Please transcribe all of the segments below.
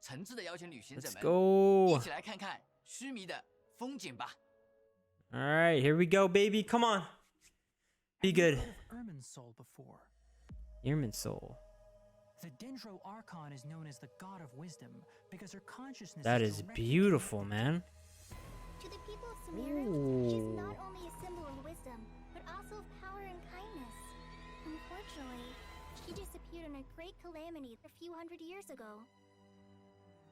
诚挚的邀请旅行者 Let's 们 go. 一起来看看须弥的风景吧。All right, here we go, baby. Come on. Be good. Irminsul before. Irminsul. The Dendro Archon is known as the god of wisdom because her consciousness That is is directly beautiful, connected man. To the people of Sumeru, she's Ooh. not only a symbol of wisdom, but also of power and kindness. Unfortunately, she disappeared in a great calamity a few hundred years ago.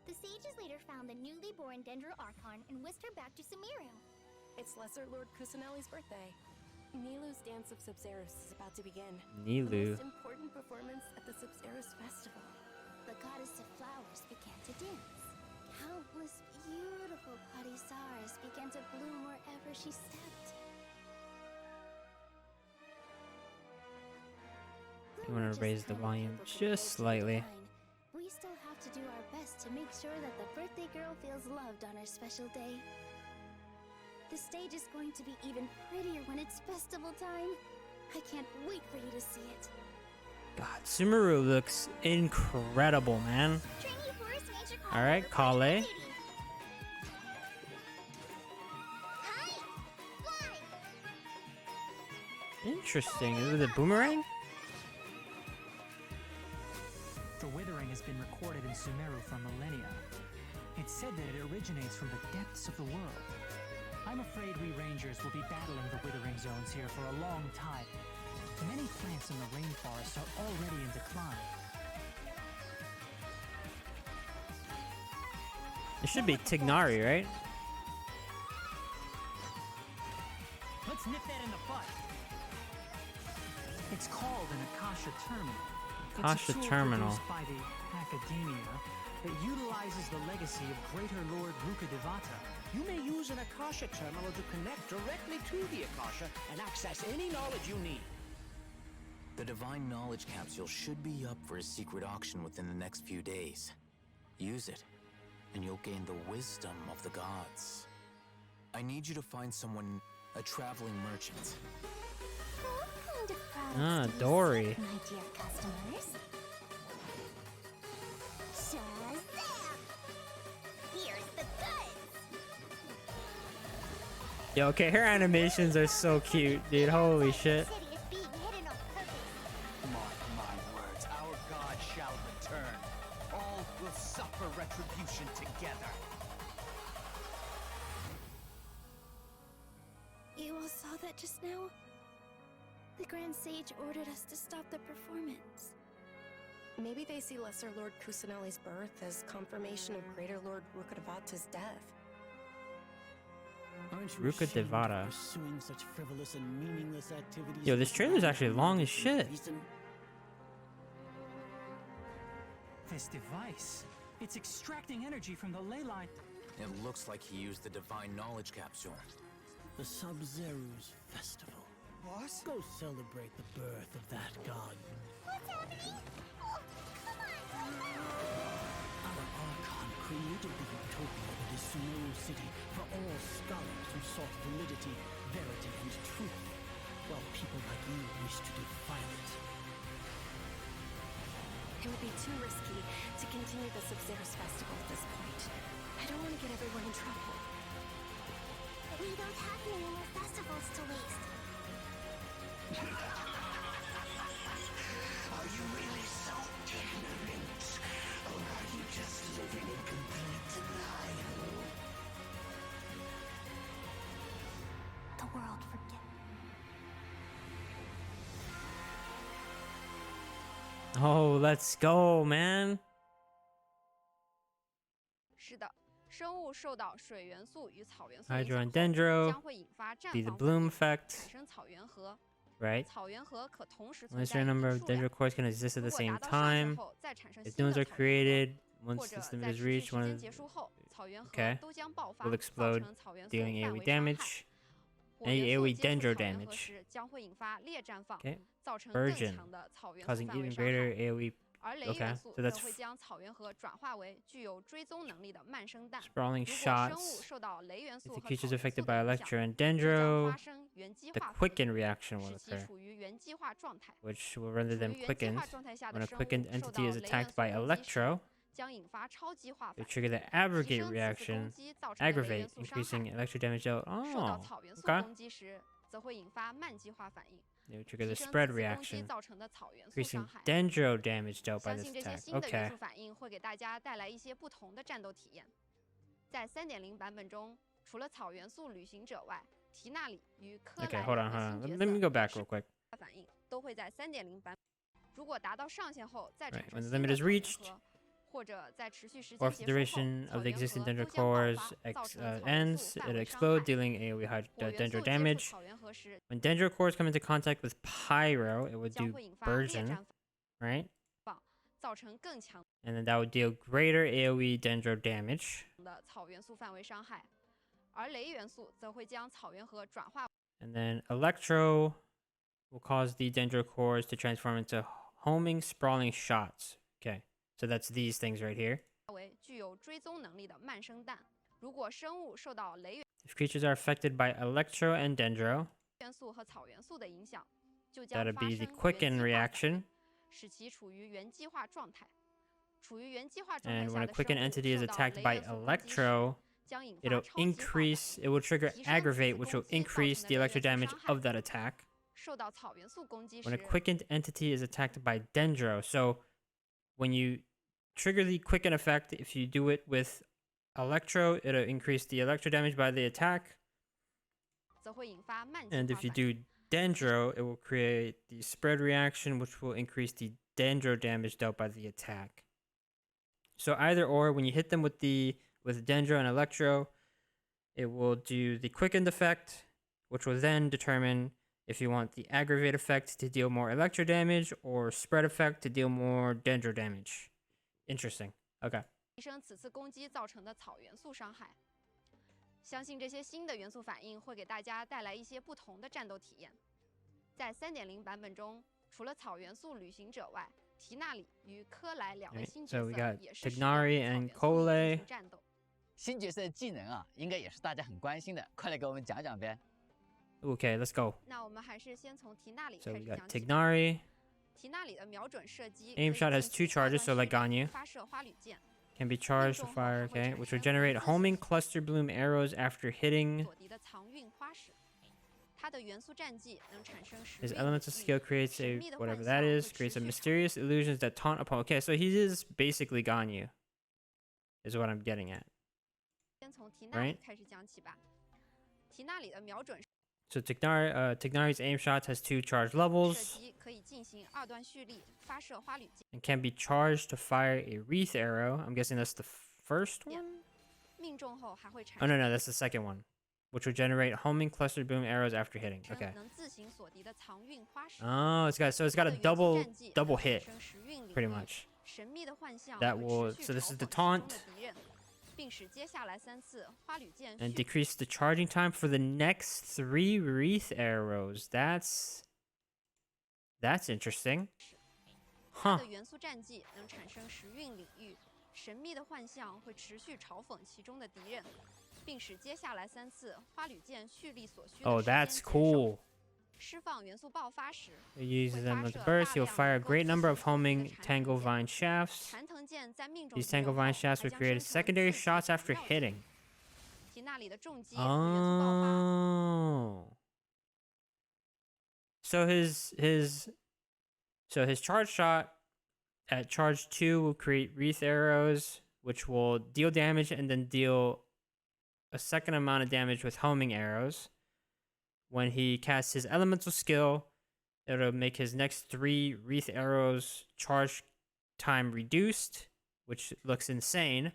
The sages later found the newly born Dendro Archon and whisked her back to Sumeru. It's Lesser Lord Kusanali's birthday. Nilu's Dance of Subzerus is about to begin. The Nilu. most important performance at the Subzerus Festival. The goddess of flowers began to dance. Countless beautiful Padisars began to bloom wherever she stepped. You want to raise the volume just slightly. We still have to do our best to make sure that the birthday girl feels loved on her special day. The stage is going to be even prettier when it's festival time. I can't wait for you to see it. God, Sumeru looks incredible, man. All right, Kale. Interesting. Is it a boomerang? The withering has been recorded in Sumeru for millennia. It's said that it originates from the depths of the world. I'm afraid we rangers will be battling the withering zones here for a long time. Many plants in the rainforest are already in decline. It should be Tignari, right? Let's nip that in the bud. It's called an Akasha Terminal. Akasha It's a tool Terminal. produced by the Academia that utilizes the legacy of Greater Lord Rukkhadevata. You may use an Akasha terminal to connect directly to the Akasha and access any knowledge you need. The Divine Knowledge Capsule should be up for a secret auction within the next few days. Use it, and you'll gain the wisdom of the gods. I need you to find someone, a traveling merchant. What kind of Ah, products do you Dory. sell, my dear customers? Shazam! Here's the goods! Yo, okay, her animations are so cute, dude. Holy shit. The city is being hidden on purpose. Mark my words, our god shall return. All will suffer retribution together. You all saw that just now? The Grand Sage ordered us to stop the performance. Maybe they see Lesser Lord Kusanali's birth as confirmation of Greater Lord Rukkhadevata's death. Aren't you Rukkhadevata. ashamed of pursuing such frivolous and meaningless activities? Yo, this for trailer's no actually long as shit. reason? This device, it's extracting energy from the ley line. It looks like he used the Divine Knowledge Capsule. The Sub-Zeru's festival. Boss? Go celebrate the birth of that god. What's happening? Oh, come on! Our Archon created the utopia that is Sumeru City for all scholars who sought validity, verity, and truth, while people like you wish to defile it. It would be too risky to continue the Subzerus Festival at this point. I don't want to get everyone in trouble. We don't have any more festivals to waste. Are you really so ignorant? Or are you just living in complete denial? The world forget. Oh, let's go, man. 是的，生物受到水元素与草元素 Hydro 影 and 响后， Dendro 将会引发绽 be the 放 bloom 反应， effect, 产生草原核。 right? 草原核可同时存 Only a 在 certain 一 number 定 of 数量。 Dendro cores can exist at 如 the 果 same 达到上限 time. 后，再产生 If 新 dunes 的 are 草原核， created 或 once 者 this limit 在 is 持续 reached, 时 one 间 of 结束后，草原核 Okay. 都将爆发， will 造 explode, 成草元素 dealing 范 AoE 围伤害。 damage. 火 Any 元素 AoE 接触 Dendro 草原核 damage. 时，将会引发裂绽放， Okay. 造成更 Virgin, 强的草元素 causing 范围 even 伤害。 greater AoE. 而雷 Okay, 元素 so 则 that's 会将草原核转化为具有追踪能力的慢生弹。 sprawling 如果生物 shots. 受到雷元 If 素 the 和 creature 草 is 元素 affected 的 by 影响， Electro and 就将 Dendro, 发生原激 the 化反应， quicken reaction 使 will 其 occur, 处于原激化状态。 which will render 处 them 于原激 quickened. 化状态下 When 的 a 生物 quickened 受 entity 到 is 雷元 attacked 素 by 攻击时， Electro, 将引发超激化 They 反 trigger 应， the 提 aggregate 升此次攻 reaction, 击造成的雷元 aggravate, 素伤 increasing 害。 electro damage dealt. 受到 Oh, 草元素 okay. 攻击时，则会引发慢激化反应， They trigger 提 the 升 spread 此次攻击 reaction, 造成的草元素 increasing 伤害。 dendro damage dealt by 相 this 信这些 attack. 新的元 Okay. 素反应会给大家带来一些不同的战斗体验。在3.0版本中，除了草元素旅行者外，提纳里与科 Okay, 莱 hold 两 on, 位 hold 新 on. 角 Let me 色 go back 也是 real quick. 反应都会在3.0版。如果达到上限后再 Right, 产 when 生 the 新 limit 的 is 草原 reached, 核，或者在持续时 or 间 if the 结束后， duration 草 of the 原 existing 核 dendro 都将爆 cores 发，造成草元 ends, 素 it'll 范围 explode, 伤害。 dealing AoE high 火元 dendro 素接触 damage. 草原核时， When dendro cores come into contact with pyro, it would 将 do 会引发裂 burgeon, 战 right? 放，造成更强 And then that would deal greater AoE dendro damage. 的草元素范围伤害。而雷元素则会将草原核转化 And then electro will cause the dendro cores to transform into homing, sprawling shots. Okay, so that's these things right here. 为具有追踪能力的慢生弹。如果生物受到雷 If creatures are affected by electro and dendro, 元素和草元素的影响，就 that'll 将发 be 生 the quicken 原激化反 reaction. 应，使其处于原激化状态。处于原激化状态 And 下 when a 的 quicken 生物 entity is 受到 attacked 雷 by 元素攻击时， electro, 将引发 it'll 超激化反应。 increase, it will trigger 提升此次 aggravate, which will 攻击造成 increase 的 the 雷 electro 元素 damage 伤害。 of that attack. 受到草元素攻击 When a 时， quickened entity is attacked by dendro, so when you trigger the quicken effect, if you do it with electro, it'll increase the electro damage by the attack. 则会引发慢激 And 化 if you 反应。 do dendro, it will create the spread reaction, which will increase the dendro damage dealt by the attack. So either or, when you hit them with dendro and electro, it will do the quickened effect, which will then determine if you want the aggravate effect to deal more electro damage or spread effect to deal more dendro damage. Interesting. Okay. 提升此次攻击造成的草元素伤害。相信这些新的元素反应会给大家带来一些不同的战斗体验。在3.0版本中，除了草元素旅行者外，提纳里与科莱两位 Right, 新 so 角 we 色 got 也是使用 Tignari 草 and 元素 Cole 进行战斗。新角色的技能啊，应该也是大家很关心的，快来给我们讲讲呗。 Okay, let's go. 那我们还是先从提纳里 So 开 we 始 got 讲起。 Tignari. 提纳里的瞄准射击 Aim 可以 shot has 进 two 行二 charges, 段 so like 蓄力 Ganyu. 发射花铝箭， Can be charged to fire, okay, which will generate homing cluster bloom arrows after hitting. 所敌的藏运花石。它的元素战绩能产生时 His 运 elemental 力 skill creates 神 a 秘的 whatever 幻 that 象 is, 会 creates 持 a 续 mysterious illusions that taunt upon. Okay, so he is basically Ganyu, is what I'm getting at. 先从提纳里 Right. 开始讲起吧。提纳里的瞄准 So Tignari's aim shot has two charge 射 levels 击可以进行二段蓄力发射花铝箭， and can be charged to fire a wreath arrow. I'm guessing that's the first Yeah. one. 命中后还会产 Oh 生 no, that's the second one, which will generate homing cluster bloom arrows after hitting. Okay. 能自行锁敌的藏运花石。 Oh, it's got a 它的元素 double 战绩 double 能 hit, 产生时运领 pretty 域 much. 神秘的幻象 That 会 will 持 so 续 this is 嘲 the 讽其中 taunt 的敌人，并使接下来3次花铝箭 and 蓄 decrease the charging time for the next 3 wreath arrows. That's interesting. 它 Huh. 的元素战绩能产生时运领域，神秘的幻象会持续嘲讽其中的敌人，并使接下来3次花铝箭蓄力所需的 Oh, 时间 that's 减少。 cool. 释放元素爆发时， It uses them as a 会发射 burst. You'll 大量 fire a 能够 great 自 number 行 of 锁敌的 homing 缠 tangle 藤箭 vine shafts. 缠藤箭在命中 These 敌人 tangle 后 vine shafts 还 will 将 create 生成 secondary 刺激 shots 的 after 妙 hitting. 提那里的重击和元素爆发。 Oh. So his charge shot at charge 2 will create wreath arrows, which will deal damage and then deal a second amount of damage with homing arrows. When he casts his elemental skill, it'll make his next 3 wreath arrows charge time reduced, which looks insane.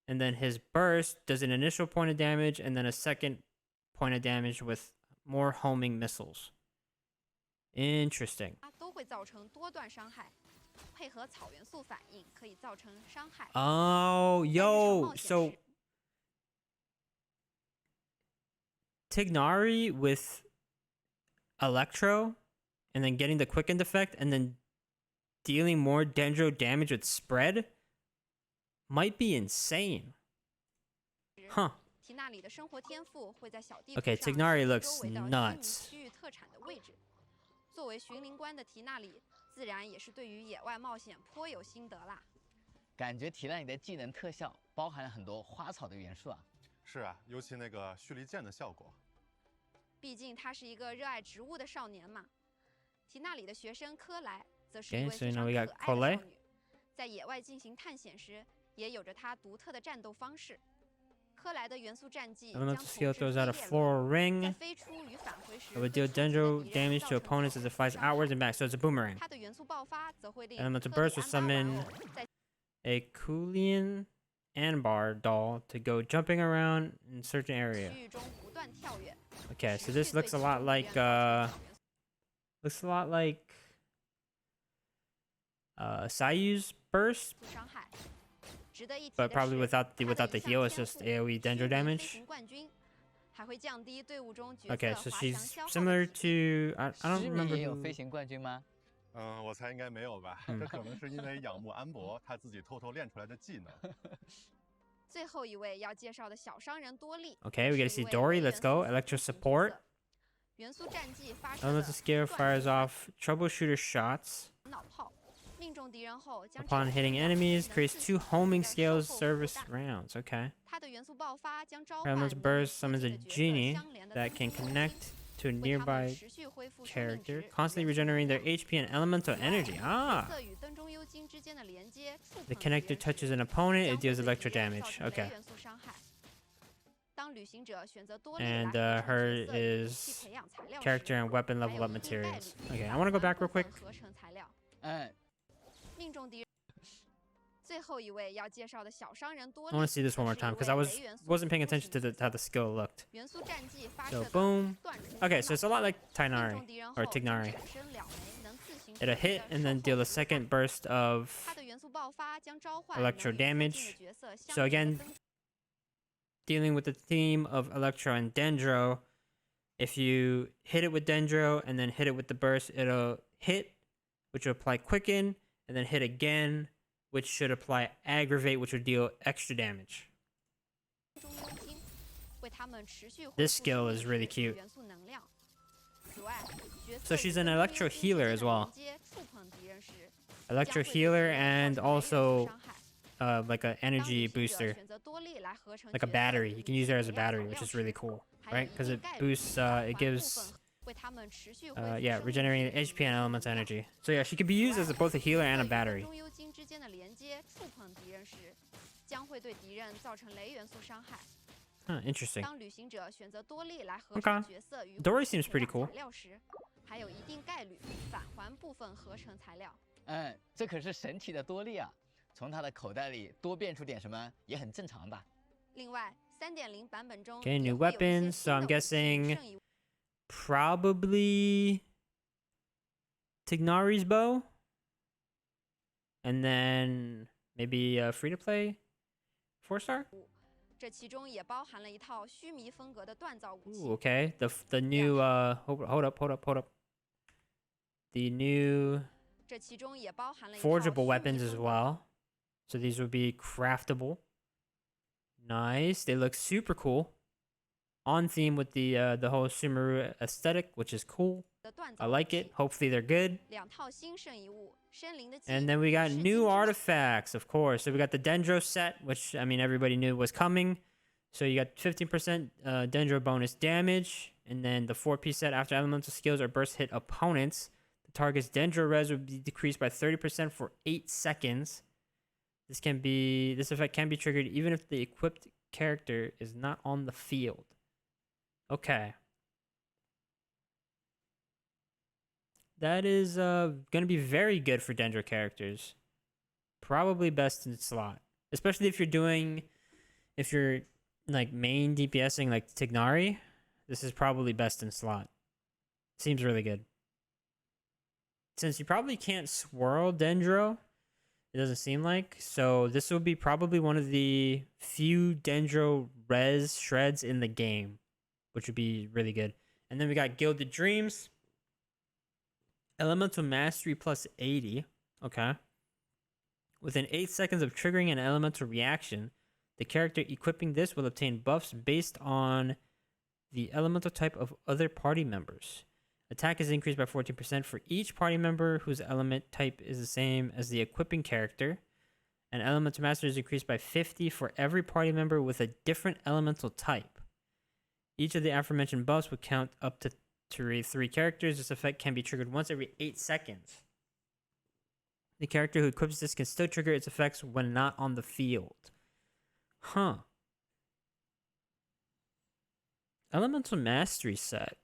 And then his burst does an initial point of damage and then a second point of damage with more homing missiles. Interesting. 都会造成多段伤害，配合草元素反应可以造成伤害。 Oh, 在日常 yo. 冒险 So 时 Tignari with Electro and then getting the quickened effect and then dealing more dendro damage with spread might be insane. Huh. 提那里的生活天赋会在小地 Okay, 图上 Tignari 周 looks 围的居民 nuts. 区域特产的位置。作为巡灵官的提那里，自然也是对于野外冒险颇有心得啦。感觉提亮你的技能特效包含了很多花草的元素啊。是啊，尤其那个蓄力剑的效果。毕竟他是一个热爱植物的少年嘛。提那里的学生科莱则是一 Okay, 位 so 非 now 常 we 可 got 爱的 Colette. 少女，在野外进行探险时，也有着她独特的战斗方式。科莱的元素战技将 Elemental 统 skill 治 throws 飞 out a 叶轮， floral 在 ring. 飞出与返回时 It would 对 deal 出击的 dendro 敌人 damage 造 to 成 opponents as 草 it flies 伤害 outwards and back, so it's a boomerang. 它的元素爆发则会令 Elemental 科里 burst will 安巴玩 summon 偶在 a Kulian Anbar doll to go jumping around in certain area. 区域中不断跳跃。 Okay, so 持 this 续对 looks 其 a 中 lot 敌 like 人造成草元素 looks a lot like Sayu's burst, 伤害。值得一提 but 的 probably 是， without 它 the 的一 heal, 项 it's 天 just 赋 AoE 虚 dendro 拟飞 damage. 行冠军，还会降低队伍中角 Okay, 色 so 滑 she's 翔消耗的 similar 体积。 to I don't 诗敏 remember 也有 who. 飞行冠军吗？我猜应该没有吧？这可能是因为仰慕安博他自己偷偷练出来的技能。最后一位要介绍的小商人多利， Okay, we 则 get to 是一 see 位 Dory. 雷 Let's 元 go. 素 Electro 辅助角 support. 色元素战技发射的 Elemental skill 断 fires 层 off troubleshooter shots. 脑炮，命中敌人后将 Upon 这 hitting 个 enemies, 能 creates 自 two 行 homing 的 scales 售后 service 弹 rounds. Okay. 它的元素爆发将召唤 Elemental 能与 burst 附 summons 近 a 的角色 genie 相连的 that 分 can 支 connect to a 为他们 nearby 持续恢复生命 character, 值 constantly 元素 regenerating 能 their 量 HP and elemental energy. 角 Ah! 色与灯中幽精之间的连接触 The 碰敌 connector 人 touches 时 an opponent, 将 it 会 deals 对 electro 敌人造 damage. 成雷 Okay. 元素伤害。当旅行者选择多利 And 来合 her 成角色与武 is 器培养材料 character 时， and weapon 还 level 有 up 一定概 materials. 率 Okay, I 返 want to go 还 back real 部分 quick. 合成材料。嗯，命中敌人。最后一位要介绍的小商人多 I want 利 to see this 则 one more 是一 time because 位 I 雷元素 wasn't 辅 paying 助 attention to 型 how 角 the 色 skill looked. 元素战技发 So 射的 boom. 断层 Okay, so it's a lot like 命 Tainari 中敌人 or 后将 Tignari. 产生两枚能自行 It'll 复活 hit 的 and then 售 deal 后 a 子弹 second burst of 它的元素爆发将召唤 electro 能与附近 damage. 的角色相 So 连 again, 的增 dealing with the theme of Electro and Dendro, if you hit it with Dendro and then hit it with the burst, it'll hit, which will apply Quicken, and then hit again, which should apply Aggravate, which would deal extra damage. 中幽精，为他们持续恢 This 复 skill 生 is 命 really 值与 cute. 元素能量。此外，角 So 色 she's 与 an 灯中幽 electro 精之 healer 间 as 的 well. 连接触碰敌人时， Electro 将会对敌 healer 人 and 造成雷元素 also 伤害。 like an 当 energy 旅行者 booster, 选择多利来合成 like a 角色 battery. 与 You 武 can 器 use it as a 培养 battery, 材 which 料 is really 时， cool, 还有 right? 一 Because 定 it 概率 boosts, 返 it 还部 gives 分为他们持续恢复 yeah, 生命值 regenerating 与 HP and 能 elemental 量。 energy. So yeah, she could be used as both a healer and a 与灯 battery. 中幽精之间的连接触碰敌人时，将会对敌人造成雷元素伤害。 Huh, interesting. 当旅行者选择多利来合 Okay. 成角色与 Dory 武器 seems 培 pretty 养 cool. 材料时，还有一定概率返还部分合成材料。嗯，这可是神奇的多利啊！从他的口袋里多变出点什么也很正常吧？另外，3.0版本中 Okay, 也 new 会有一些 weapons, so 新 I'm 的武器 guessing 剩余 probably Tignari's bow, and then maybe free to play 4-star. 这其中也包含了一套须弥风格的锻造武器。 Ooh, okay. The new hold up. The new 这其中也包含了一套 forgeable 须弥 weapons as 风格 well. So these would be craftable. Nice. They look super cool. On theme with the whole Sumeru aesthetic, which is cool. 的锻 I 造武 like 器 it. Hopefully they're good. 两套新圣遗物，森林的记 And 忆 then we got 是 new 金之 artifacts, of course. So we got the Dendro set, which I mean everybody knew was coming. So you got 15% Dendro bonus damage, and then the 4-piece set after elemental skills or burst hit opponents. The target's Dendro res would be decreased by 30% for 8 seconds. This effect can be triggered even if the equipped character is not on the field. Okay. That is gonna be very good for Dendro characters. Probably best in slot. Especially if you're like main DPSing like Tignari. This is probably best in slot. Seems really good. Since you probably can't swirl Dendro, it doesn't seem like. So this will be probably one of the few Dendro res shreds in the game, which would be really good. And then we got Gilded Dreams. Elemental Mastery plus 80. Okay. Within 8 seconds of triggering an elemental reaction, the character equipping this will obtain buffs based on the elemental type of other party members. Attack is increased by 14% for each party member whose element type is the same as the equipping character. and elemental mastery is increased by 50 for every party member with a different elemental type. Each of the aforementioned buffs would count up to 3 characters. This effect can be triggered once every 8 seconds. The character who equips this can still trigger its effects when not on the field. Huh. Elemental mastery set.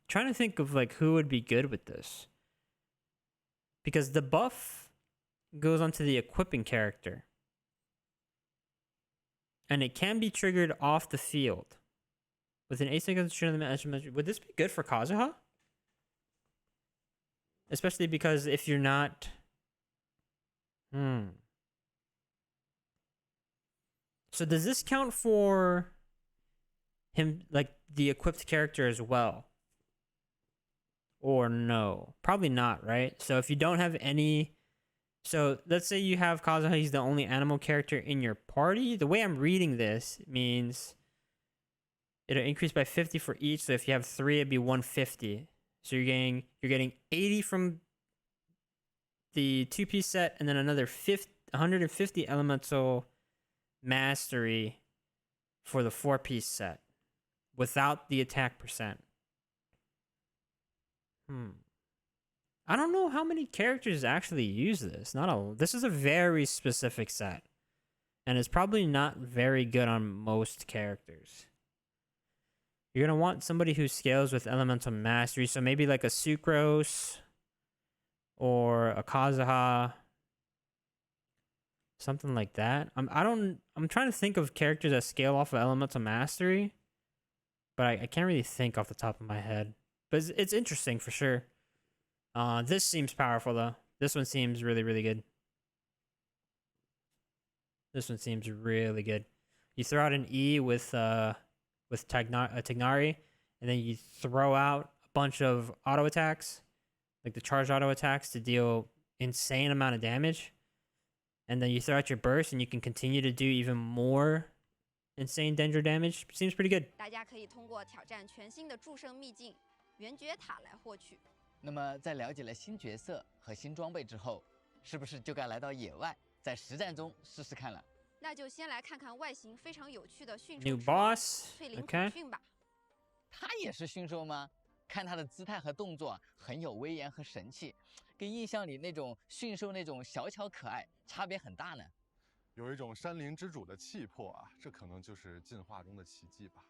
Trying to think of like who would be good with this. Because the buff goes onto the equipping character. And it can be triggered off the field. With an asynchronous, would this be good for Kazuha? Especially because if you're not... So does this count for him, like the equipped character as well? Or no? Probably not, right? So if you don't have any... So let's say you have Kazuha, he's the only animal character in your party. The way I'm reading this means it'll increase by 50 for each. So if you have 3, it'd be 150. So you're getting 80 from the 2-piece set, and then another 150 elemental mastery for the 4-piece set without the attack percent. I don't know how many characters actually use this. This is a very specific set, and it's probably not very good on most characters. You're gonna want somebody who scales with elemental mastery, so maybe like a Sucrose or a Kazuha, something like that. I'm trying to think of characters that scale off of elemental mastery, but I can't really think off the top of my head. But it's interesting for sure. This seems powerful though. This one seems really, really good. This one seems really good. You throw out an E with Tignari, and then you throw out a bunch of auto attacks, like the charged auto attacks to deal insane amount of damage. And then you throw out your burst, and you can continue to do even more insane Dendro damage. Seems pretty good. 大家可以通过挑战全新的祝圣秘境圆觉塔来获取。那么在了解了新角色和新装备之后，是不是就该来到野外，在实战中试试看了？那就先来看看外形非常有趣的驯 New 兽师 boss. 翠林 Okay. 孔驯吧。他也是驯兽吗？看他的姿态和动作，很有威严和神气，跟印象里那种驯兽那种小巧可爱差别很大呢。有一种山林之主的气魄啊，这可能就是进化中的奇迹吧。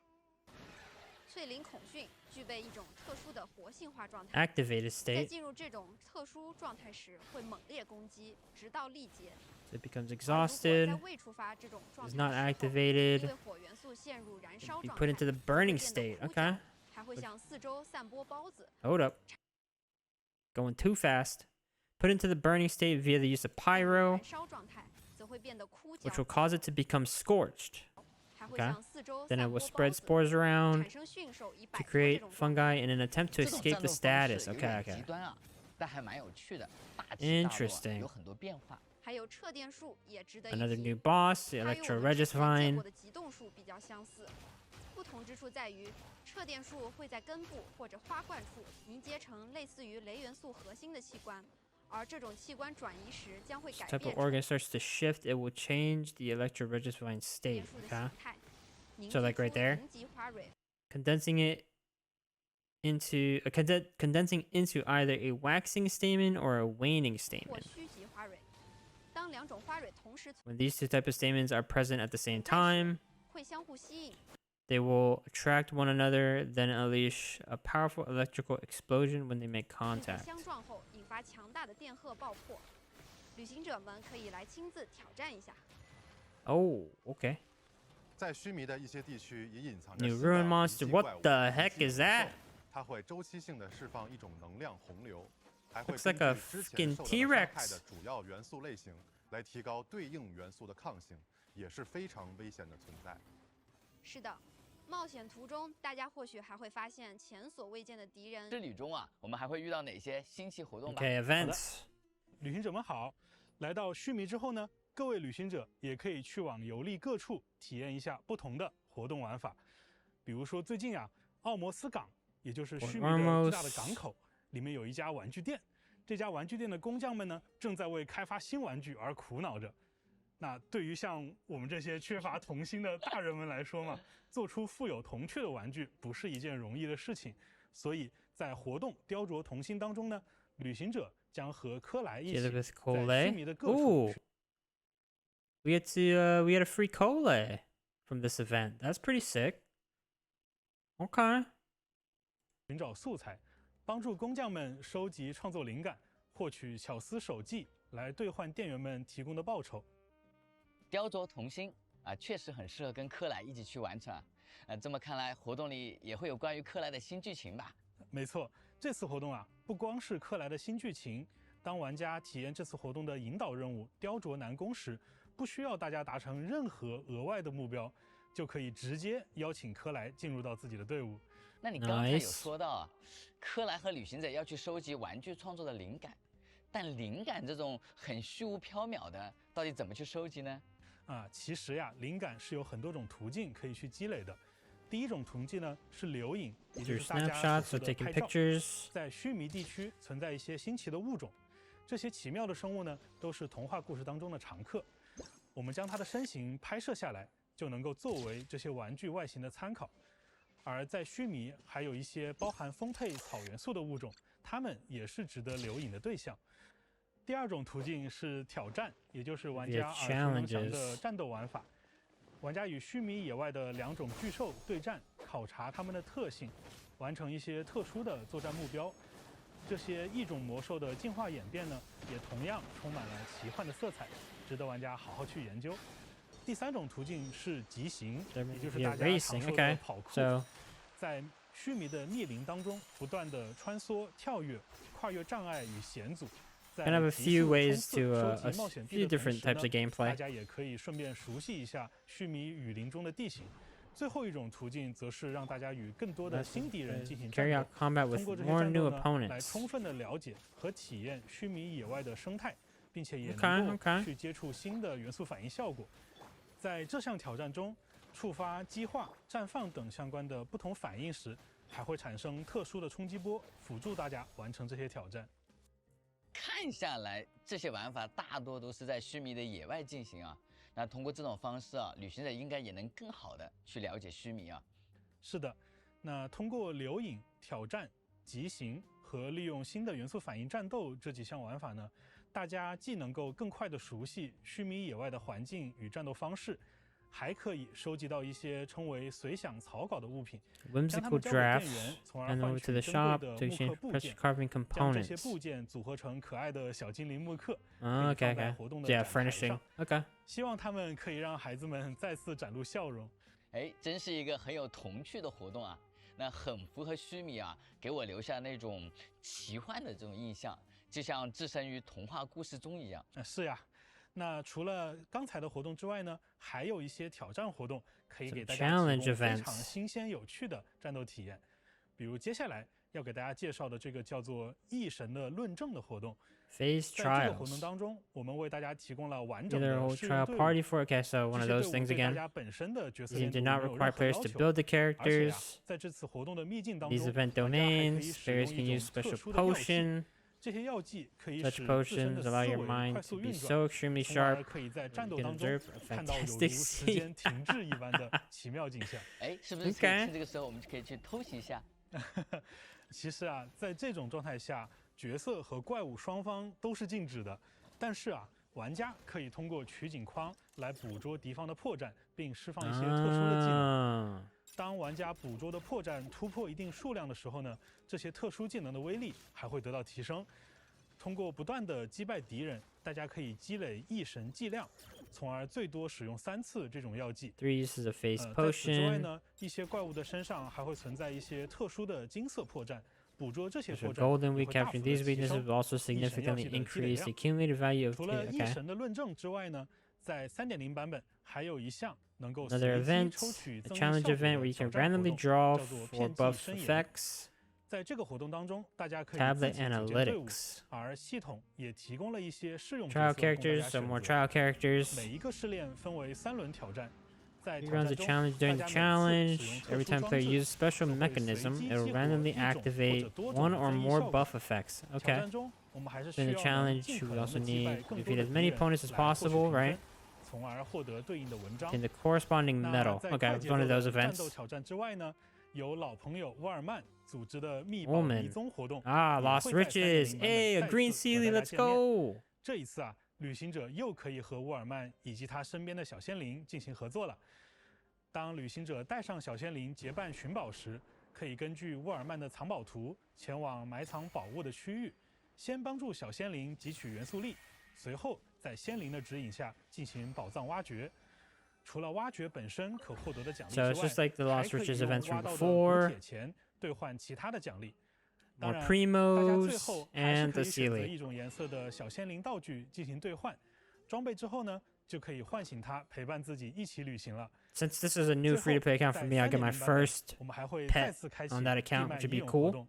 翠林孔驯具备一种特殊的活性化状态， Activated 在 state. 进入这种特殊状态时会猛烈攻击，直到力竭。 So it becomes 而如果 exhausted. 在未触发这种状 Is 态 not 的时候，因 activated. 为火元素陷入燃烧 Be 状 put 态， into the 会 burning 变得 state. 枯 Okay. 燥，还会向四周散播孢子。 Hold up. Going too fast. Put into the burning state via the use of pyro, 燃烧状态则会变得枯 which 焦 will，cause it to become scorched. 还会 Okay. 向四周 Then it 散 will 播 spread 孢子， spores around 产生驯兽以摆 to 脱这 create 种状态。 fungi in an attempt to 这种 escape 战 the 斗方 status. 式有 Okay, 点极 okay. 端啊，但还蛮有趣的，大起大落 Interesting. 有很多变化。还有撤电术也值得一 Another 提 new，boss, the 它与 Electro 我们之前见 Regis 过 Vine. 的极冻术比较相似，不同之处在于，撤电术会在根部或者花冠处凝结成类似于雷元素核心的器官，而这种器官转移时将会改 Type 变 of organ starts to shift, it will change the Electro Regis Vine 电 state. 术的 Okay. 形态，凝 So 聚 like right 出 there? 银棘花蕊。 Condensing it into condensing into either a waxing stamen or a waning 或 stamen. 虚极花蕊。当两种花蕊同时 When these two type of stamens are present at the same time, 会相互吸引， they will attract one another, then unleash a powerful electrical explosion when they make 并且 contact. 相撞后引发强大的电荷爆破。旅行者们可以来亲自挑战一下。 Oh, okay. 在须弥的一些地区也隐藏着 New 新的 ruin 遗 monster. 迹 What 怪物 the 以 heck 及 is 猛兽 that? 它会周期性的释放一种能量洪流，还会 Looks like 根 a 据之 freaking 前受到的伤 T-Rex 害的主要元素类型来提高对应元素的抗性，也是非常危险的存在。是的，冒险途中大家或许还会发现前所未见的敌人。之旅中啊，我们还会遇到哪些新奇活动吧？ Okay, events. 旅行者们好，来到须弥之后呢，各位旅行者也可以去往游历各处，体验一下不同的活动玩法。比如说最近啊，奥摩斯港，也就是须弥的最大的港口，里面有一家玩具店，这家玩具店的工匠们呢，正在为开发新玩具而苦恼着。那对于像我们这些缺乏童心的大人们来说嘛，做出富有童趣的玩具不是一件容易的事情。所以在活动雕琢童心当中呢，旅行者将和科莱一起在须弥的各处。We had a free cola from this event. That's pretty sick. Okay. 寻找素材，帮助工匠们收集创作灵感，获取巧思手技，来兑换店员们提供的报酬。雕琢童心啊，确实很适合跟科莱一起去完成啊。这么看来，活动里也会有关于科莱的新剧情吧？没错，这次活动啊，不光是科莱的新剧情，当玩家体验这次活动的引导任务雕琢南宫时，不需要大家达成任何额外的目标，就可以直接邀请科莱进入到自己的队伍。那你刚才有说到啊，科莱和旅行者要去收集玩具创作的灵感，但灵感这种很虚无缥缈的，到底怎么去收集呢？其实呀，灵感是有很多种途径可以去积累的。第一种途径呢是留影，也就是大家所说的拍照。在须弥地区存在一些新奇的物种，这些奇妙的生物呢都是童话故事当中的常客。我们将它的身形拍摄下来，就能够作为这些玩具外形的参考。而在须弥还有一些包含丰沛草元素的物种，它们也是值得留影的对象。第二种途径是挑战，也就是玩家耳熟能详的战斗玩法。玩家与须弥野外的2种巨兽对战，考察它们的特性，完成一些特殊的作战目标。这些异种魔兽的进化演变呢，也同样充满了奇幻的色彩，值得玩家好好去研究。第3种途径是疾行，也就是大家常说的跑酷。在须弥的密林当中，不断的穿梭、跳跃、跨越障碍与险阻。Kind of a few ways to a few different types of gameplay. 大家也可以顺便熟悉一下须弥雨林中的地形。最后一种途径则是让大家与更多的新敌人进行战斗，通过这些战斗呢，来充分的了解和体验须弥野外的生态，并且也能够去接触新的元素反应效果。在这项挑战中，触发激化、绽放等相关的不同反应时，还会产生特殊的冲击波，辅助大家完成这些挑战。看下来，这些玩法大多都是在须弥的野外进行啊。那通过这种方式啊，旅行者应该也能更好的去了解须弥啊。是的，那通过留影、挑战、疾行和利用新的元素反应战斗这几项玩法呢，大家既能够更快的熟悉须弥野外的环境与战斗方式，还可以收集到一些称为随想草稿的物品，将它们交给店员，从而换取珍贵的木刻部件，将这些部件组合成可爱的小精灵木刻，可以放在活动的展台上。希望他们可以让孩子们再次展露笑容。真是一个很有童趣的活动啊！那很符合须弥啊，给我留下那种奇幻的这种印象，就像置身于童话故事中一样。是呀。那除了刚才的活动之外呢，还有一些挑战活动可以给大家提供非常新鲜有趣的战斗体验。比如接下来要给大家介绍的这个叫做异神的论证的活动。在这个活动当中，我们为大家提供了完整的试用队伍。这些对大家本身的角色练度没有任何要求，而且在这次活动的秘境当中，玩家还可以使用一种特殊的药剂。这些药剂可以使自身的思维快速运转，从而可以在战斗当中看到有如时间停滞一般的奇妙景象。是不是趁这个时候我们就可以去偷袭一下？其实啊，在这种状态下，角色和怪物双方都是静止的，但是啊，玩家可以通过取景框来捕捉敌方的破绽，并释放一些特殊的技能。当玩家捕捉的破绽突破一定数量的时候呢，这些特殊技能的威力还会得到提升。通过不断的击败敌人，大家可以积累异神剂量，从而最多使用3次这种药剂。在此之外呢，一些怪物的身上还会存在一些特殊的金色破绽，捕捉这些破绽会大幅的提升异神药剂的剂量。除了异神的论证之外呢，在 3.0 版本还有一项能够随机抽取增益效果的挑战活动，叫做遍计深研。在这个活动当中，大家可以自己组建队伍，而系统也提供了一些试用角色供大家选择。每一个试炼分为3轮挑战。在挑战中，大家每次使用特殊装置，就会随机激活1或者多种特异效果。挑战中，我们还是 In 需 the 要能 challenge, 尽可 we 能 also 的击败 need 更 to 多 defeat 的 as 敌 many 人 opponents as 来获取 possible, 评 right? 分，从而获得对应的文章。 In the corresponding 那 medal. 在 Okay, 快 it's 节 one 奏 of those 的战斗 events. 挑战之外呢，有老朋友沃尔曼组织的密宝 Woman. 迷踪活动 Ah, 也 Lost 会在 Riches. 3.0 版 Hey, a 本 green 再次 Sealy, 和大 let's 家见面。 go. 这一次啊，旅行者又可以和沃尔曼以及他身边的小仙灵进行合作了。当旅行者带上小仙灵结伴寻宝时，可以根据沃尔曼的藏宝图前往埋藏宝物的区域，先帮助小仙灵汲取元素力，随后在仙灵的指引下进行宝藏挖掘。除了挖掘本身可获得的奖励之 So 外， it's just like the 还 Lost 可以 Riches 用 events 挖 from 到的古 before. 铁钱兑换其他的奖励。当 More 然，大家最 primos 后还是 and 可 the 以选择 Sealy. 一种颜色的小仙灵道具进行兑换。装备之后呢，就可以唤醒它陪伴自己一起旅行了。 Since this is a new free-to-play account for me, I get my first 我们还会再 pet 次开启 on that 地 account, 脉 which would 义 be 勇 cool. 活动。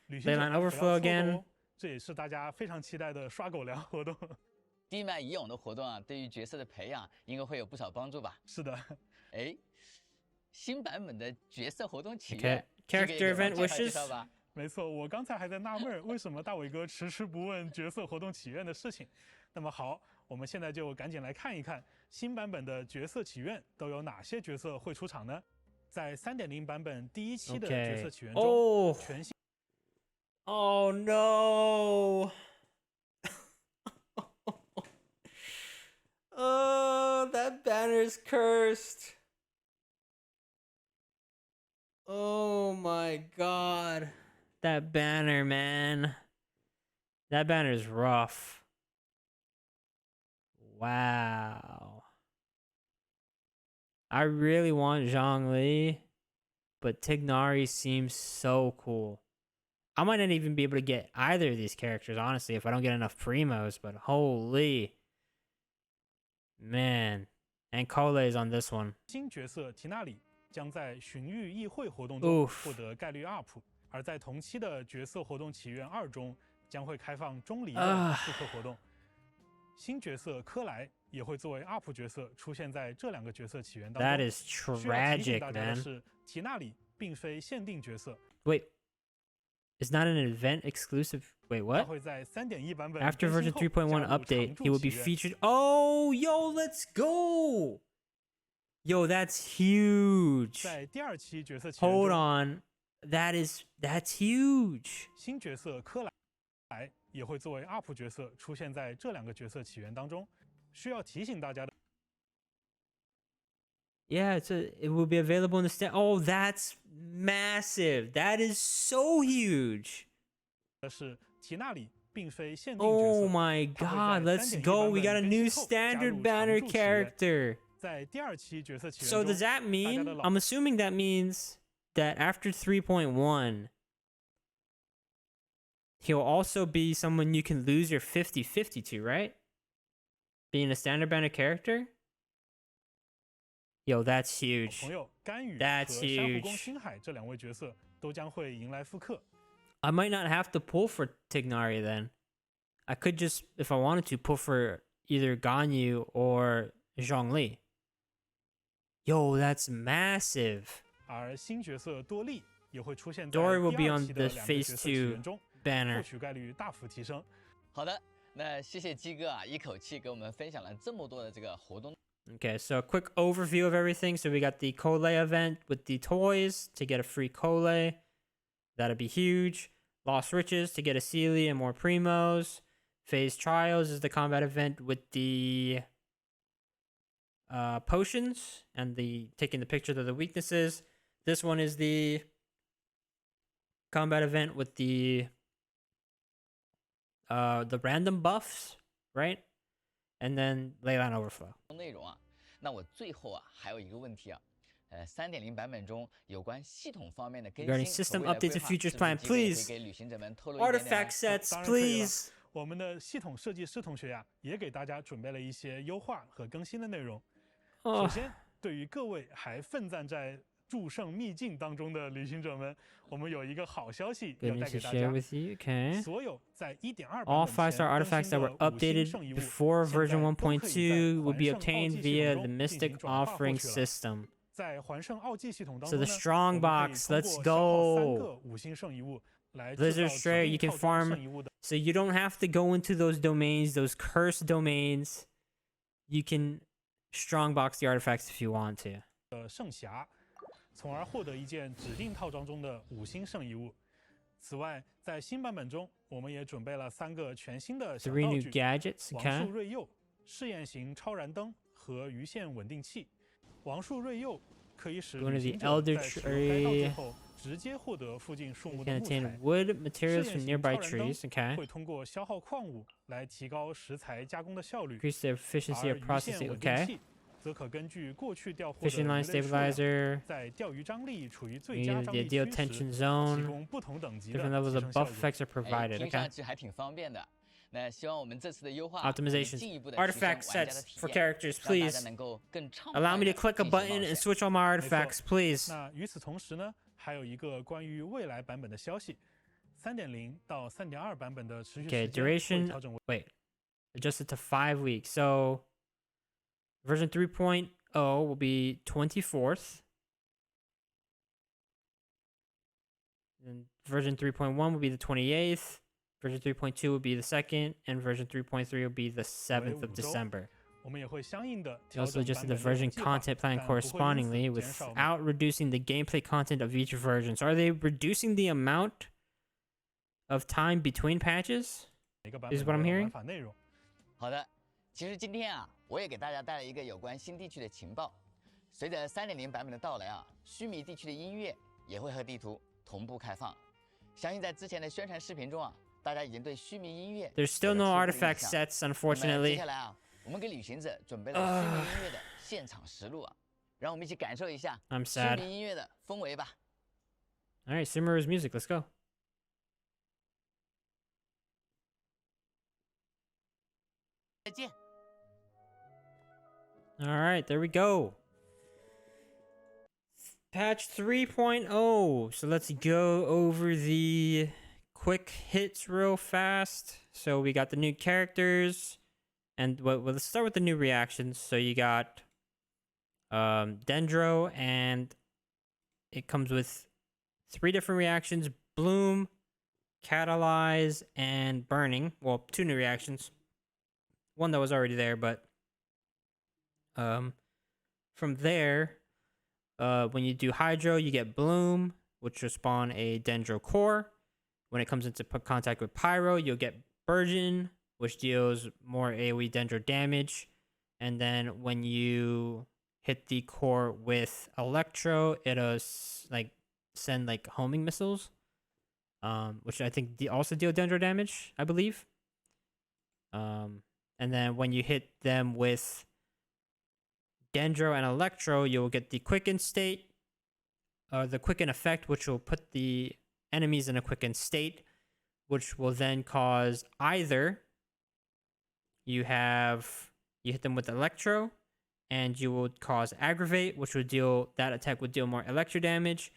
旅行者 Leyline 不要 Overflow 错过 again. 哦，这也是大家非常期待的刷狗粮活动。地脉乙勇的活动啊，对于角色的培养应该会有不少帮助吧？是的。哎，新版本的角色活动起 Okay. 源，这个 Character 也给我们 event 介绍介 wishes. 绍吧。没错，我刚才还在纳闷儿，为什么大伟哥迟迟不问角色活动起源的事情。那么好，我们现在就赶紧来看一看新版本的角色起源都有哪些角色会出场呢？在3.0版本第一期的角色起源中 Oh. 全新 Oh no. Oh, that banner's cursed. Oh my god. That banner, man. That banner's rough. Wow. I really want Zhongli, but Tignari seems so cool. I might not even be able to get either of these characters, honestly, if I don't get enough primos, but holy. Man. And Cole's on this one. 新角色缇娜里将在巡域议会活动中 Oof. 获得概率 up， 而在同期的角色活动起源2中将会开放钟离的复刻活动。新角色科莱也会作为 up 角色出现在这2个角色起源当中。 That is 需要提醒 tragic, 大家的 man. 是，缇娜里并非限定角色， Wait. It's not an event exclusive. Wait, 它 what? 会在3.1版本 After 更新 version 后 3.1 加入 update, 常驻 he will be 起源 featured. Oh, yo, let's go. Yo, that's huge. 在第2期角色起源 Hold 中， on. That's huge. 新角色科莱也会作为 up 角色出现在这2个角色起源当中。需要提醒大家的 Yeah, it will be available in the stand. Oh, that's massive. That is so huge. 是，缇娜里并非限定角 Oh 色。 my 它 god, 会在 let's 3.1 版 go. We 本 got a 更 new 新后加 standard 入 banner 常驻起源 character. 在第2期角色起源 So 中 does that 大家 mean, 的老 I'm assuming that means that after 3.1, he'll also be someone you can lose your 50-50 to, right? Being a standard banner character? Yo, that's 朋 huge. 友甘雨和 That's 珊瑚宫 huge. 星海这2位角色都将会迎来复刻。 I might not have to pull for Tignari then. I could just, if I wanted to, pull for either Ganyu or Zhongli. Yo, that's massive. 而新角色多莉也会出现在 Dory will 第 be 2 on 期 the 的2个 Phase 角色起源 2中，获 banner. 取概率大幅提升。好的，那谢谢鸡哥啊，一口气给我们分享了这么多的这个活动。 Okay, so a quick overview of everything. So we got the Cole event with the toys to get a free Cole. That'd be huge. Lost Riches to get a Sealy and more Primos. Phase Trials is the combat event with the potions and the taking the picture of the weaknesses. This one is the combat event with the random buffs, right? And then Leyline Overflow. 内容啊，那我最后啊还有一个问题啊，3.0版本中有关系统方面的更 Regarding 新 system 和未来规 updates and 划 features 是不是 plan, 鸡哥也可以 please 给旅行者们透露一点点呢 Artifact sets, 当然可以了 please. 我们的系统设计师同学呀，也给大家准备了一些优化和更新的内容。首 Oh, 先，对于各位还奋战在祝圣秘境当中的旅行者们，我们有一个好消息 good 要 news 带 to 给大 share 家。 with you. Okay. 所有在 1.2 版 All 本 5-star 前 artifacts that 更 were 新的5星 updated 圣遗物， before 现在 version 都可以在 1.2 will 环 be 圣奥 obtained 技系 via 统 the 中进行 Mystic 转化获 Offering 取了。 system. 在环圣奥技系统当 So 中 the 呢， strong 我们可以 box, 通 let's 过消耗3 go. 个5星圣遗物来制造 Blizzard 指 Strayer, 定 you can 套装 farm, 圣遗物的 so you don't have to go into those domains, those cursed domains. You can strongbox the artifacts if you want to. 圣匣，从而获得一件指定套装中的5星圣遗物。此外，在新版本中，我们也准备了3个全新的小 3 道 new 具： gadgets. 王 Okay. 树瑞釉、试验型超燃灯和鱼线稳定器。王树瑞釉可以使 Go into 旅 the 行者 Elder 在使用该道具 Tree. 后，直接获得附近树 You 木 can 的木 obtain 材。 wood 试 materials from 验型 nearby 超燃灯 trees. Okay. 会通过消耗矿物来提高食材加工的效率， Increase the efficiency 而 of 鱼线 processing. 稳定 Okay. 器则可根据过去钓获的 Fishing 鱼 line 类数量， stabilizer. 在钓鱼张力处于最 You 佳 need 张 the 力 ideal 区 tension 时，提 zone. 供不同等级的 Different 提 levels 升 of 效 buff 率。 effects are 哎， provided. 听上 Okay. 去还挺方便的。那希望我们这次的优化能 Optimizations. 进一步的提升 Artifact 玩家的 sets 体 for 验， characters, 让大家 please. 能够更畅 Allow 快 me 地 to click a 进行 button 冒 and 险。 switch all my artifacts, please. 那与此同时呢，还有一个关于未来版本的消息，3.0到3.2版本的持续 Okay, 时间会 duration. 调整为 Wait, adjusted to 5 weeks. So version 3.0 will be 24th. And version 3.1 will be the 28th. Version 3.2 will be the 2nd. And version 3.3 will be the 7th of December. 我们也会相应的 We 调 also 整 adjusted 版 the 本内容 version 计划， content plan 但不会因此 correspondingly 减少 without reducing the gameplay content of each version. So are they reducing the amount of time between patches? 每个版 Is 本 what I'm 的 hearing? 玩法内容。好的，其实今天啊，我也给大家带来一个有关新地区的情报。随着3.0版本的到来啊，须弥地区的音乐也会和地图同步开放。相信在之前的宣传视频中啊，大家已经对须弥音乐 There's still 有 no 了初步的 artifact 印象。 sets, 那么接 unfortunately. 下来啊，我们给旅行者准备了须弥音乐的现场实录啊，让我们一起感受一下 I'm 须 sad. 弥音乐的氛围吧。 All right, Sumeru's music. Let's go. 再见。 All right, there we go. Patch 3.0. So let's go over the quick hits real fast. So we got the new characters, and well, let's start with the new reactions. So you got Dendro, and it comes with 3 different reactions: Bloom, Catalyze, and Burning. Well, 2 new reactions. One that was already there, but from there, when you do Hydro, you get Bloom, which will spawn a Dendro core. When it comes into contact with Pyro, you'll get Burgeon, which deals more AoE Dendro damage. And then when you hit the core with Electro, it'll like send like homing missiles, which I think also deal Dendro damage, I believe. And then when you hit them with Dendro and Electro, you'll get the Quicken state, the Quicken effect, which will put the enemies in a quickened state, which will then cause either you hit them with Electro, and you will cause Aggravate, which would deal, that attack would deal more Electro damage,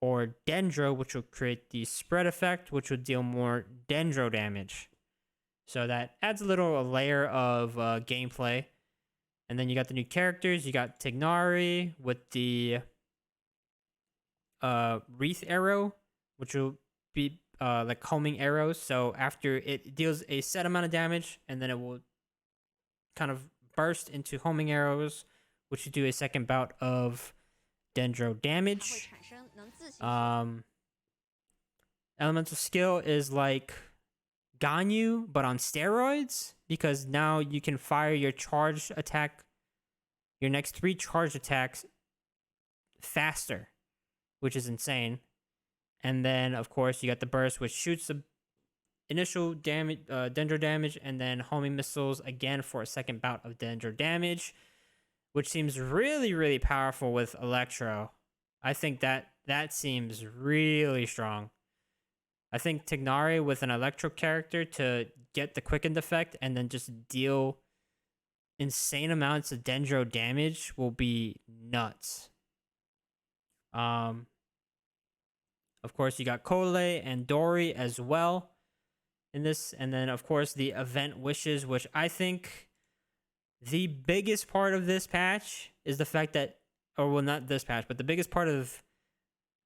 or Dendro, which will create the Spread effect, which would deal more Dendro damage. So that adds a layer of gameplay. And then you got the new characters. You got Tignari with the Wreath Arrow, which will be like homing arrows. So after it deals a set amount of damage, and then it will kind of burst into homing arrows, which will do a second bout of Dendro damage. Elemental skill is like Ganyu, but on steroids, because now you can fire your charged attack, your next 3 charged attacks faster, which is insane. And then, of course, you got the burst, which shoots the initial damage, Dendro damage, and then homing missiles again for a second bout of Dendro damage, which seems really, really powerful with Electro. I think that seems really strong. I think Tignari with an Electro character to get the quickened effect and then just deal insane amounts of Dendro damage will be nuts. Of course, you got Kole and Dori as well in this. And then, of course, the event wishes, which I think the biggest part of this patch is the fact that, or well, not this patch, but the biggest part of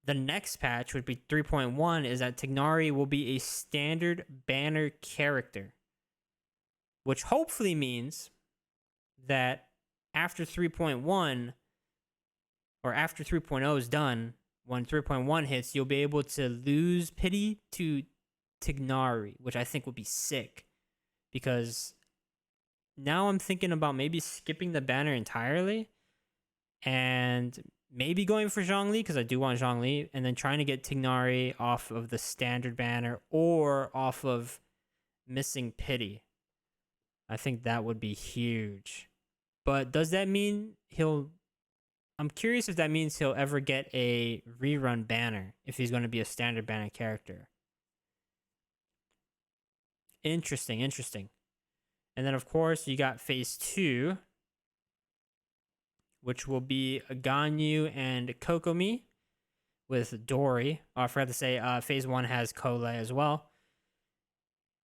the next patch, would be 3.1, is that Tignari will be a standard banner character, which hopefully means that after 3.1 or after 3.0 is done, when 3.1 hits, you'll be able to lose pity to Tignari, which I think would be sick, because now I'm thinking about maybe skipping the banner entirely and maybe going for Zhongli, because I do want Zhongli, and then trying to get Tignari off of the standard banner or off of missing pity. I think that would be huge. But does that mean I'm curious if that means he'll ever get a rerun banner, if he's going to be a standard banner character. Interesting. And then, of course, you got Phase 2, which will be Ganyu and Kokomi with Dory. Oh, I forgot to say, Phase 1 has Kole as well.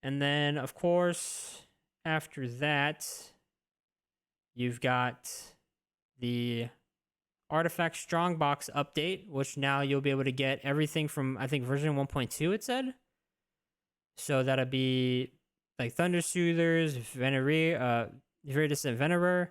And then, of course, after that, you've got the Artifact Strongbox update, which now you'll be able to get everything from, I think, version 1.2, it said. So that'll be like Thunder Soothers, Viridiscent Venerer.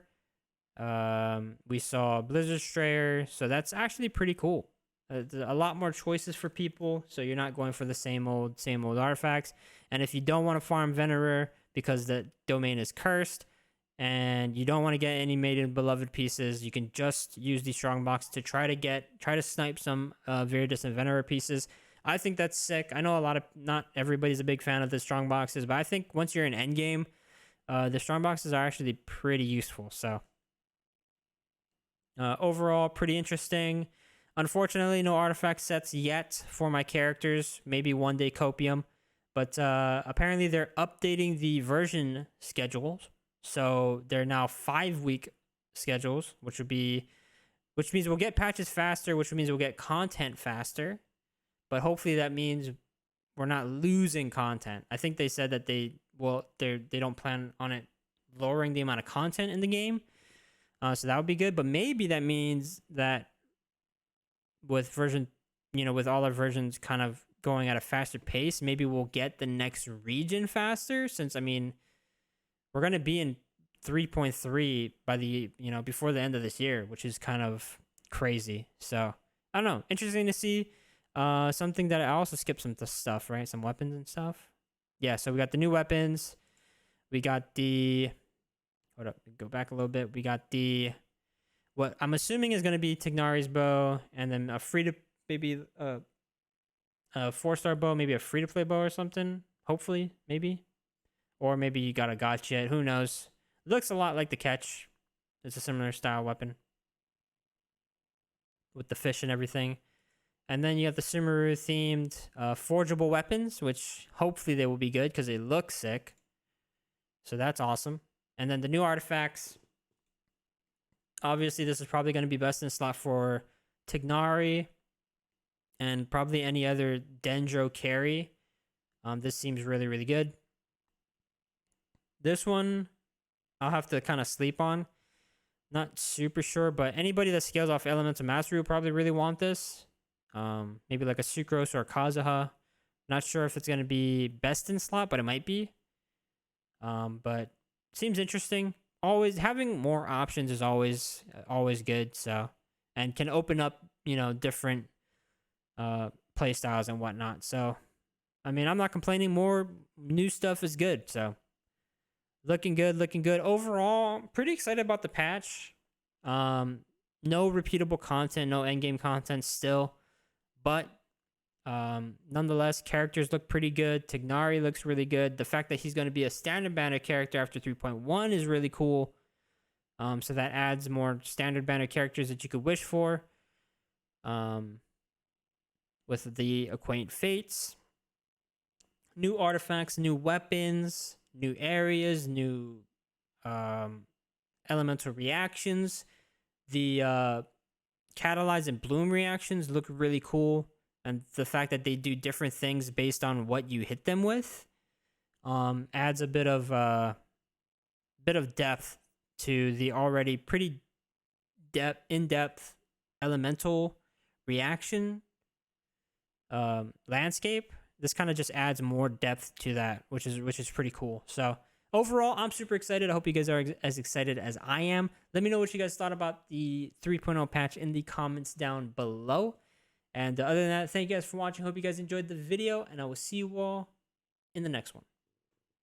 We saw Blizzard Strayer, so that's actually pretty cool. A lot more choices for people, so you're not going for the same old artifacts. And if you don't want to farm Venerer because the domain is cursed, and you don't want to get any Maiden Beloved pieces, you can just use the Strongbox to try to snipe some Viridiscent Venerer pieces. I think that's sick. I know not everybody's a big fan of the Strongboxes, but I think once you're in endgame, the Strongboxes are actually pretty useful. So overall, pretty interesting. Unfortunately, no artifact sets yet for my characters. Maybe one day Copium. But apparently they're updating the version schedules. So they're now 5-week schedules, which means we'll get patches faster, which means we'll get content faster. But hopefully that means we're not losing content. I think they said that they don't plan on it lowering the amount of content in the game. So that would be good. But maybe that means that with with all our versions kind of going at a faster pace, maybe we'll get the next region faster, since, I mean, we're going to be in 3.3 by the, before the end of this year, which is kind of crazy. So I don't know. Interesting to see. Something that I also skipped some stuff, right? Some weapons and stuff. Yeah, so we got the new weapons. We got hold up, go back a little bit. We got what I'm assuming is going to be Tignari's bow, and then a maybe a 4-star bow, maybe a free-to-play bow or something. Hopefully, maybe. Or maybe you got a gotcha. Who knows? It looks a lot like the Catch. It's a similar style weapon with the fish and everything. And then you have the Sumeru themed forgeable weapons, which hopefully they will be good because they look sick. So that's awesome. And then the new artifacts. Obviously, this is probably going to be best in slot for Tignari and probably any other Dendro carry. This seems really, really good. This one, I'll have to kind of sleep on. Not super sure, but anybody that scales off Elemental Mastery will probably really want this. Maybe like a Sucrose or a Kazuha. Not sure if it's going to be best in slot, but it might be. But seems interesting. Always having more options is always good. So, and can open up, different play styles and whatnot. So, I mean, I'm not complaining. More new stuff is good. So, looking good. Overall, pretty excited about the patch. No repeatable content, no endgame content still. But nonetheless, characters look pretty good. Tignari looks really good. The fact that he's going to be a standard banner character after 3.1 is really cool. So that adds more standard banner characters that you could wish for. With the Acquaint Fates. New artifacts, new weapons, new areas, new elemental reactions. The Catalyze and Bloom reactions look really cool, and the fact that they do different things based on what you hit them with adds a bit of depth to the already pretty in-depth elemental reaction landscape, this kind of just adds more depth to that, which is pretty cool. So overall, I'm super excited. I hope you guys are as excited as I am. Let me know what you guys thought about the 3.0 patch in the comments down below. And other than that, thank you guys for watching. Hope you guys enjoyed the video, and I will see you all in the next one.